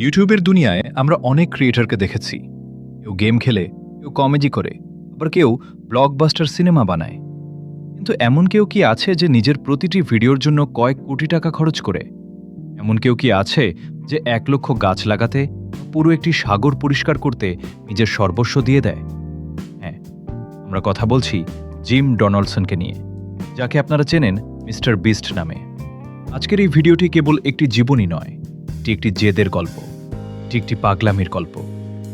ইউটিউবের দুনিয়ায় আমরা অনেক ক্রিয়েটরকে দেখেছি। কেউ গেম খেলে, কেউ কমেডি করে, আবার কেউ ব্লকবাস্টার সিনেমা বানায়। কিন্তু এমন কেউ কি আছে যে নিজের প্রতিটি ভিডিওর জন্য কয়েক কোটি টাকা খরচ করে? এমন কেউ কি আছে যে 1,00,000 গাছ লাগাতে, পুরো একটি সাগর পরিষ্কার করতে নিজের সর্বস্ব দিয়ে দেয়? হ্যাঁ, আমরা কথা বলছি জিম ডোনাল্ডসনকে নিয়ে, যাকে আপনারা চেনেন মিস্টার বিস্ট নামে। আজকের এই ভিডিওটি কেবল একটি জীবনী নয়, এটি একটি জেদের গল্প, এটি একটি পাগলামির গল্প।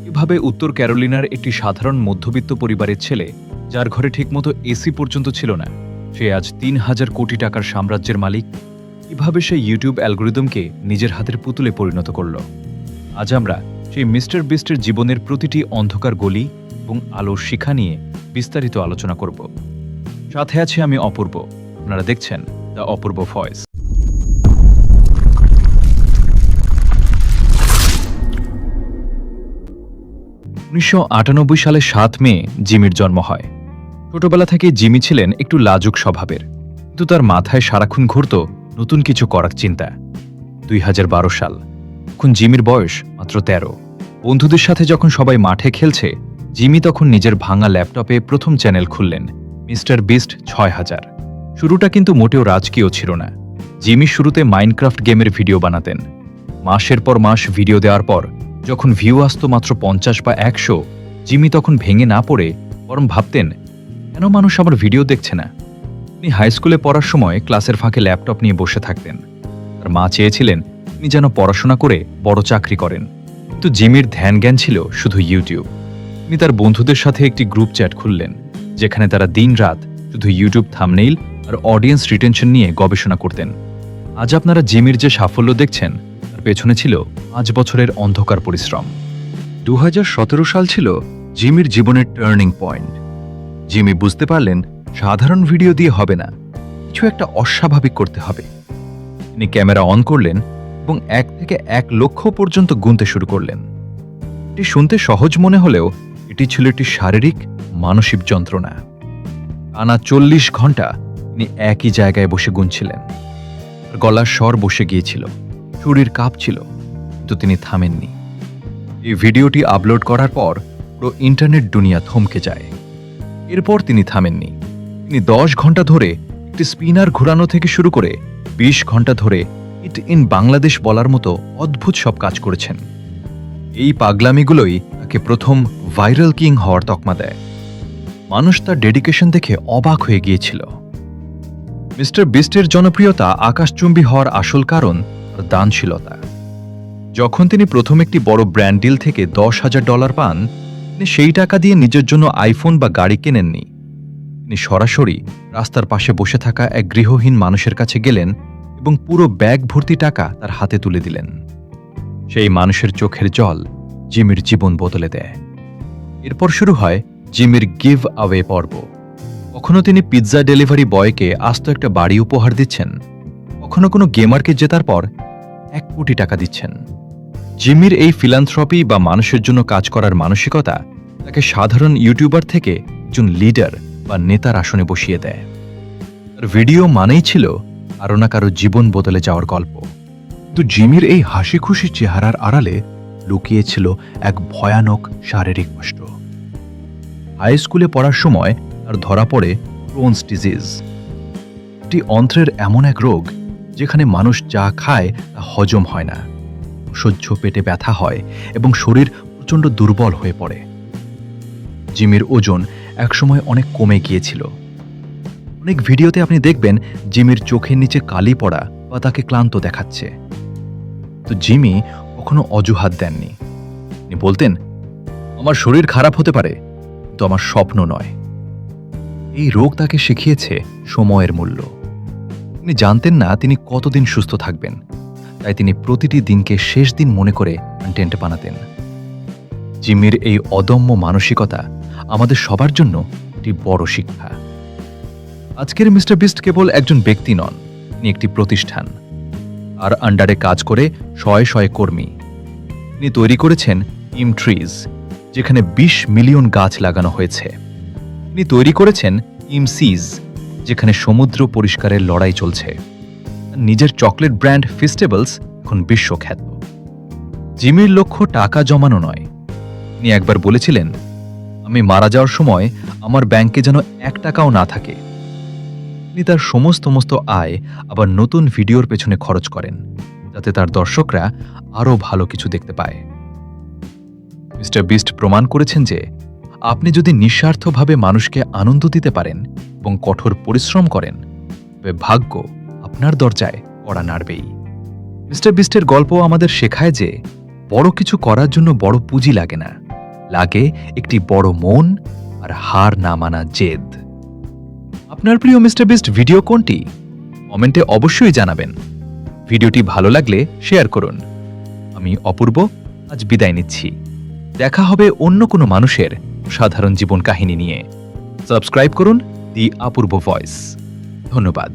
এভাবে উত্তর ক্যারোলিনার একটি সাধারণ মধ্যবিত্ত পরিবারের ছেলে, যার ঘরে ঠিকমতো এসি পর্যন্ত ছিল না, সে আজ 3,000 কোটি টাকার সাম্রাজ্যের মালিক। কিভাবে সে ইউটিউব অ্যালগোরিদমকে নিজের হাতের পুতুলে পরিণত করল। আজ আমরা সেই মিস্টার বিস্টের জীবনের প্রতিটি অন্ধকার গলি এবং আলোর শিখা নিয়ে বিস্তারিত আলোচনা করব। সাথে আছে আমি অপূর্ব। আপনারা দেখছেন দ্য অপূর্ব ভয়েস। 1998 সালে 7 মে জিমির জন্ম হয়। ছোটবেলা থেকে জিমি ছিলেন একটু লাজুক স্বভাবের, কিন্তু তার মাথায় সারাক্ষণ ঘুরত নতুন কিছু করার চিন্তা। 2012 সাল, এখন জিমির বয়স মাত্র 13। বন্ধুদের সাথে যখন সবাই মাঠে খেলছে, জিমি তখন নিজের ভাঙা ল্যাপটপে প্রথম চ্যানেল খুললেন, মিস্টার বিস্ট 6000। শুরুটা কিন্তু মোটেও রাজকীয় ছিল না। জিমি শুরুতে মাইনক্রাফট গেমের ভিডিও বানাতেন। মাসের পর মাস ভিডিও দেওয়ার পর যখন ভিউ আসত মাত্র 50 বা 100, জিমি তখন ভেঙে না পড়ে বরং ভাবতেন, কেন মানুষ আমার ভিডিও দেখছে না? তিনি হাই স্কুলে পড়ার সময় ক্লাসের ফাঁকে ল্যাপটপ নিয়ে বসে থাকতেন। তার মা চেয়েছিলেন তিনি যেন পড়াশোনা করে বড় চাকরি করেন, কিন্তু জিমির ধ্যান জ্ঞান ছিল শুধু ইউটিউব। তিনি তার বন্ধুদের সাথে একটি গ্রুপ চ্যাট খুললেন, যেখানে তারা দিন-রাত শুধু ইউটিউব থাম্বনেইল আর অডিয়েন্স রিটেনশন নিয়ে গবেষণা করতেন। আজ আপনারা জিমির যে সাফল্য দেখছেন, তার পেছনে ছিল 5 বছরের অন্ধকার পরিশ্রম। 2017 সাল ছিল জিমির জীবনের টার্নিং পয়েন্ট। জিমি বুঝতে পারলেন সাধারণ ভিডিও দিয়ে হবে না, কিছু একটা অস্বাভাবিক করতে হবে। তিনি ক্যামেরা অন করলেন এবং 1 থেকে 1,00,000 পর্যন্ত গুনতে শুরু করলেন। এটি শুনতে সহজ মনে হলেও এটি ছিল একটি শারীরিক মানসিক যন্ত্রণা। টানা 40 ঘন্টা তিনি একই জায়গায় বসে গুনছিলেন। গলার স্বর বসে গিয়েছিল, শরীর কাঁপছিল, কিন্তু তিনি থামেননি। এই ভিডিওটি আপলোড করার পর পুরো ইন্টারনেট দুনিয়া থমকে যায়। এরপর তিনি থামেননি। তিনি 10 ঘন্টা ধরে একটি স্পিনার ঘোরানো থেকে শুরু করে 20 ঘন্টা ধরে ইট ইন বাংলাদেশ বলার মতো অদ্ভুত সব কাজ করেছেন। এই পাগলামিগুলোই তাকে প্রথম ভাইরাল কিং হওয়ার তকমা দেয়। মানুষ তার ডেডিকেশন দেখে অবাক হয়ে গিয়েছিল। মিস্টার বিস্টের জনপ্রিয়তা আকাশচুম্বী হওয়ার আসল কারণ তার দানশীলতা। যখন তিনি প্রথম একটি বড় ব্র্যান্ড ডিল থেকে $10,000 পান, তিনি সেই টাকা দিয়ে নিজের জন্য আইফোন বা গাড়ি কেনেননি। তিনি সরাসরি রাস্তার পাশে বসে থাকা এক গৃহহীন মানুষের কাছে গেলেন এবং পুরো ব্যাগ ভর্তি টাকা তার হাতে তুলে দিলেন। সেই মানুষের চোখের জল জিমির জীবন বদলে দেয়। এরপর শুরু হয় জিমির গিভ অ্যাওয়ে পর্ব। কখনো তিনি পিৎজা ডেলিভারি বয়কে আস্ত একটা বাড়ি উপহার দিচ্ছেন, কখনো কোনো গেমারকে জেতার পর 1 কোটি টাকা দিচ্ছেন। জিমির এই ফিলান্থ্রপি বা মানুষের জন্য কাজ করার মানসিকতা তাকে সাধারণ ইউটিউবার থেকে একজন লিডার বা নেতার আসনে বসিয়ে দেয়। তার ভিডিও মানেই ছিল কারো না কারো জীবন বদলে যাওয়ার গল্প। কিন্তু জিমির এই হাসি খুশি চেহারার আড়ালে লুকিয়েছিল এক ভয়ানক শারীরিক কষ্ট। হাই স্কুলে পড়ার সময় তার ধরা পড়ে ক্রোনস ডিজিজ। এটি অন্ত্রের এমন এক রোগ যেখানে মানুষ যা খায় তা হজম হয় না, অসহ্য পেটে ব্যথা হয় এবং শরীর প্রচণ্ড দুর্বল হয়ে পড়ে। জিমির ওজন একসময় অনেক কমে গিয়েছিল। অনেক ভিডিওতে আপনি দেখবেন জিমির চোখের নিচে কালি পড়া বা তাকে ক্লান্ত দেখাচ্ছে। তো জিমি কখনো অজুহাত দেননি। তিনি বলতেন, আমার শরীর খারাপ হতে পারে, কিন্তু আমার স্বপ্ন নয়। এই রোগ তাকে শিখিয়েছে সময়ের মূল্য। তিনি জানতেন না তিনি কতদিন সুস্থ থাকবেন, তাই তিনি প্রতিটি দিনকে শেষ দিন মনে করে কন্টেন্ট বানাতেন। জিমির এই অদম্য মানসিকতা আমাদের সবার জন্য একটি বড় শিক্ষা। আজকের মিস্টার বিস্ট কেবল একজন ব্যক্তি নন, তিনি একটি প্রতিষ্ঠান। আর আন্ডারে কাজ করে শয়ে শয়ে কর্মী। তিনি তৈরি করেছেন টিম ট্রিজ, যেখানে 20 মিলিয়ন গাছ লাগানো হয়েছে। তিনি তৈরি করেছেন টিম সিজ, যেখানে সমুদ্র পরিষ্কারের লড়াই চলছে। নিজের চকলেট ব্র্যান্ড ফিস্টেবলস এখন বিশ্বখ্যাত। জিমির লক্ষ্য টাকা জমানো নয়। তিনি একবার বলেছিলেন, আমি মারা যাওয়ার সময় আমার ব্যাংকে যেন 1 টাকাও না থাকে। তিনি তার সমস্ত আয় আবার নতুন ভিডিওর পেছনে খরচ করেন, যাতে তার দর্শকরা আরও ভালো কিছু দেখতে পায়। মিস্টার বিস্ট প্রমাণ করেছেন যে আপনি যদি নিঃস্বার্থভাবে মানুষকে আনন্দ দিতে পারেন এবং কঠোর পরিশ্রম করেন, তবে ভাগ্য আপনার দরজায় কড়া নাড়বেই। মিস্টার বিস্টের গল্প আমাদের শেখায় যে বড় কিছু করার জন্য বড় পুঁজি লাগে না, লাগে একটি বড় মন আর হার না মানা জেদ। আপনার প্রিয় মিস্টার বিস্ট ভিডিও কোনটি? কমেন্টে অবশ্যই জানাবেন। ভিডিওটি ভালো লাগলে শেয়ার করুন। আমি অপূর্ব আজ বিদায় নিচ্ছি। দেখা হবে অন্য কোনো মানুষের সাধারণ জীবন কাহিনী নিয়ে। সাবস্ক্রাইব করুন দি অপূর্ব ভয়েস। ধন্যবাদ।